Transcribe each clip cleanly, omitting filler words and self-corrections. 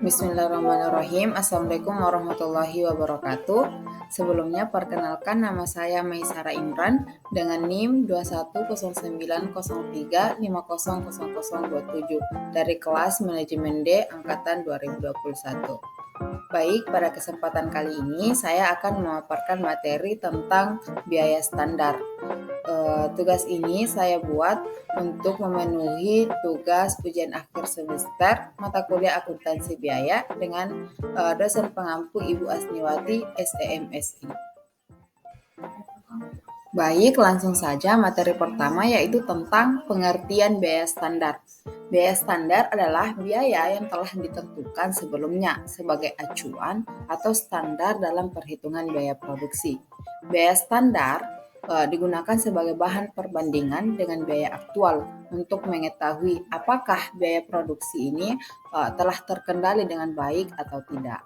Bismillahirrahmanirrahim. Assalamualaikum warahmatullahi wabarakatuh. Sebelumnya perkenalkan, nama saya Maisara Imran dengan NIM 210903500027 dari kelas Manajemen D angkatan 2021. Baik, pada kesempatan kali ini saya akan memaparkan materi tentang biaya standar. Tugas ini saya buat untuk memenuhi tugas ujian akhir semester mata kuliah akuntansi biaya dengan dosen pengampu Ibu Asniwati SEMSI. Baik, langsung saja materi pertama yaitu tentang pengertian biaya standar. Biaya standar adalah biaya yang telah ditentukan sebelumnya sebagai acuan atau standar dalam perhitungan biaya produksi. Biaya standar digunakan sebagai bahan perbandingan dengan biaya aktual untuk mengetahui apakah biaya produksi ini telah terkendali dengan baik atau tidak.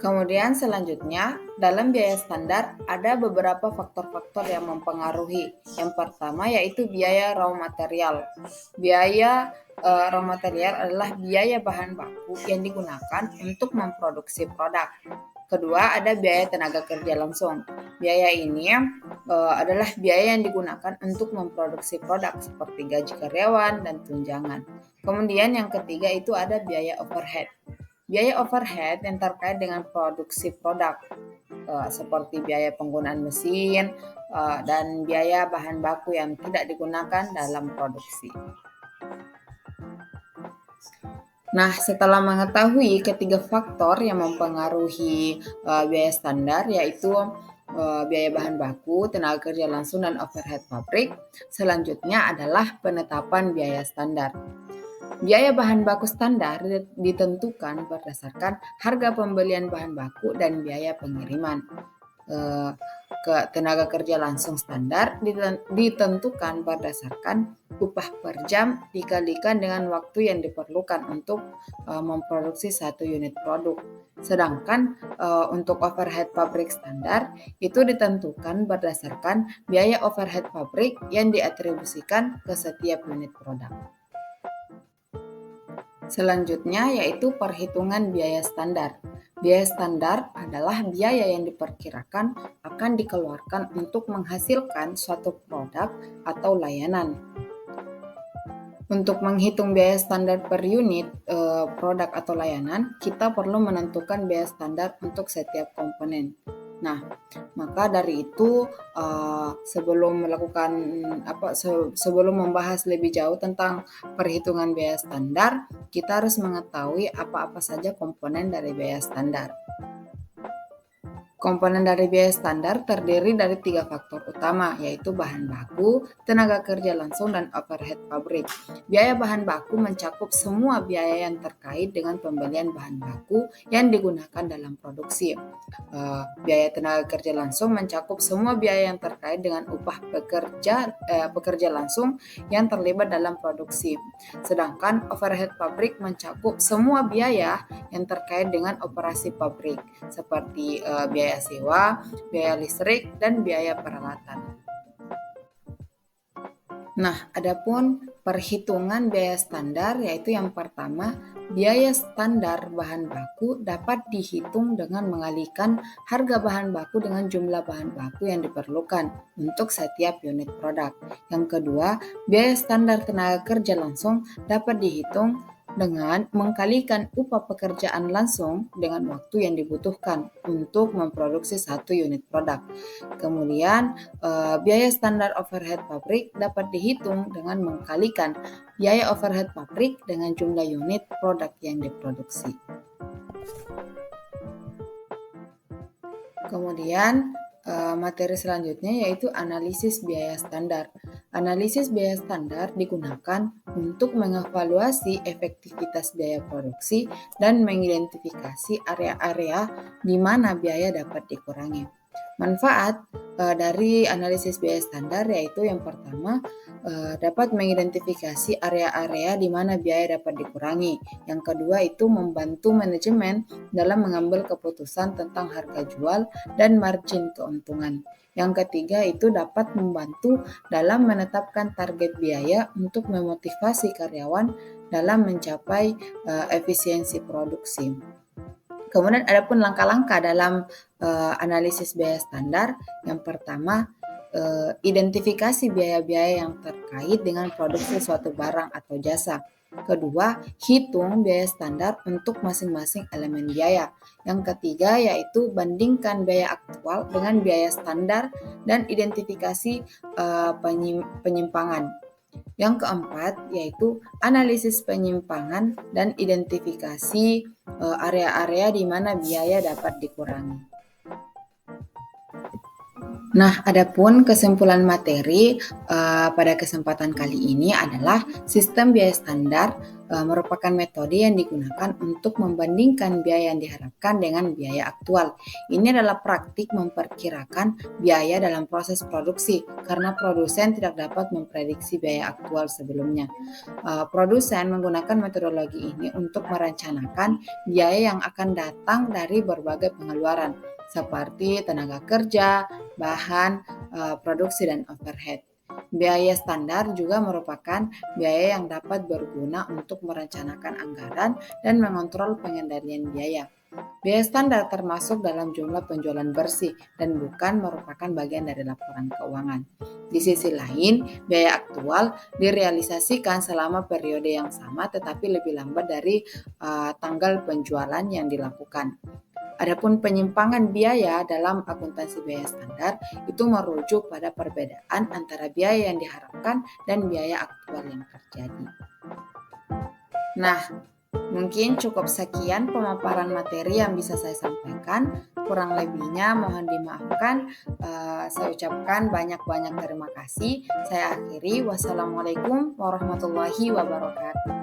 Kemudian selanjutnya, dalam biaya standar ada beberapa faktor-faktor yang mempengaruhi. Yang pertama yaitu biaya raw material. Biaya raw material adalah biaya bahan baku yang digunakan untuk memproduksi produk. Kedua, ada biaya tenaga kerja langsung. Biaya ini adalah biaya yang digunakan untuk memproduksi produk seperti gaji karyawan dan tunjangan. Kemudian yang ketiga itu ada biaya overhead. Biaya overhead yang terkait dengan produksi produk seperti biaya penggunaan mesin dan biaya bahan baku yang tidak digunakan dalam produksi. Nah, setelah mengetahui ketiga faktor yang mempengaruhi biaya standar, yaitu biaya bahan baku, tenaga kerja langsung, dan overhead pabrik, selanjutnya adalah penetapan biaya standar. Biaya bahan baku standar ditentukan berdasarkan harga pembelian bahan baku dan biaya pengiriman. Tenaga kerja langsung standar ditentukan berdasarkan upah per jam dikalikan dengan waktu yang diperlukan untuk memproduksi satu unit produk. Sedangkan untuk overhead pabrik standar itu ditentukan berdasarkan biaya overhead pabrik yang diatribusikan ke setiap unit produk. Selanjutnya yaitu perhitungan biaya standar. Biaya standar adalah biaya yang diperkirakan akan dikeluarkan untuk menghasilkan suatu produk atau layanan. Untuk menghitung biaya standar per unit produk atau layanan, kita perlu menentukan biaya standar untuk setiap komponen. Nah, maka dari itu sebelum membahas lebih jauh tentang perhitungan biaya standar, kita harus mengetahui apa-apa saja komponen dari biaya standar. Komponen dari biaya standar terdiri dari 3 faktor utama, yaitu bahan baku, tenaga kerja langsung, dan overhead pabrik. Biaya bahan baku mencakup semua biaya yang terkait dengan pembelian bahan baku yang digunakan dalam produksi. Biaya tenaga kerja langsung mencakup semua biaya yang terkait dengan upah pekerja langsung yang terlibat dalam produksi. Sedangkan overhead pabrik mencakup semua biaya yang terkait dengan operasi pabrik, seperti biaya sewa, biaya listrik, dan biaya peralatan. Nah, adapun perhitungan biaya standar yaitu yang pertama, biaya standar bahan baku dapat dihitung dengan mengalihkan harga bahan baku dengan jumlah bahan baku yang diperlukan untuk setiap unit produk. Yang kedua, biaya standar tenaga kerja langsung dapat dihitung dengan mengkalikan upah pekerjaan langsung dengan waktu yang dibutuhkan untuk memproduksi satu unit produk. Kemudian biaya standar overhead pabrik dapat dihitung dengan mengkalikan biaya overhead pabrik dengan jumlah unit produk yang diproduksi. Kemudian materi selanjutnya yaitu analisis biaya standar. Analisis biaya standar digunakan untuk mengevaluasi efektivitas biaya produksi dan mengidentifikasi area-area di mana biaya dapat dikurangi. Manfaat dari analisis biaya standar yaitu yang pertama, dapat mengidentifikasi area-area di mana biaya dapat dikurangi. Yang kedua itu membantu manajemen dalam mengambil keputusan tentang harga jual dan margin keuntungan. Yang ketiga itu dapat membantu dalam menetapkan target biaya untuk memotivasi karyawan dalam mencapai efisiensi produksi. Kemudian ada pun langkah-langkah dalam analisis biaya standar. Yang pertama, identifikasi biaya-biaya yang terkait dengan produksi suatu barang atau jasa. Kedua, hitung biaya standar untuk masing-masing elemen biaya. Yang ketiga yaitu bandingkan biaya aktual dengan biaya standar dan identifikasi penyimpangan. Yang keempat yaitu analisis penyimpangan dan identifikasi area-area di mana biaya dapat dikurangi. Nah, adapun kesimpulan materi pada kesempatan kali ini adalah sistem biaya standar merupakan metode yang digunakan untuk membandingkan biaya yang diharapkan dengan biaya aktual. Ini adalah praktik memperkirakan biaya dalam proses produksi karena produsen tidak dapat memprediksi biaya aktual sebelumnya. Produsen menggunakan metodologi ini untuk merencanakan biaya yang akan datang dari berbagai pengeluaran seperti tenaga kerja, bahan, produksi, dan overhead. Biaya standar juga merupakan biaya yang dapat berguna untuk merencanakan anggaran dan mengontrol pengendalian biaya. Biaya standar termasuk dalam jumlah penjualan bersih dan bukan merupakan bagian dari laporan keuangan. Di sisi lain, biaya aktual direalisasikan selama periode yang sama tetapi lebih lambat dari tanggal penjualan yang dilakukan. Adapun penyimpangan biaya dalam akuntansi biaya standar itu merujuk pada perbedaan antara biaya yang diharapkan dan biaya aktual yang terjadi. Nah, mungkin cukup sekian pemaparan materi yang bisa saya sampaikan. Kurang lebihnya mohon dimaafkan. Saya ucapkan banyak-banyak terima kasih. Saya akhiri. Wassalamualaikum warahmatullahi wabarakatuh.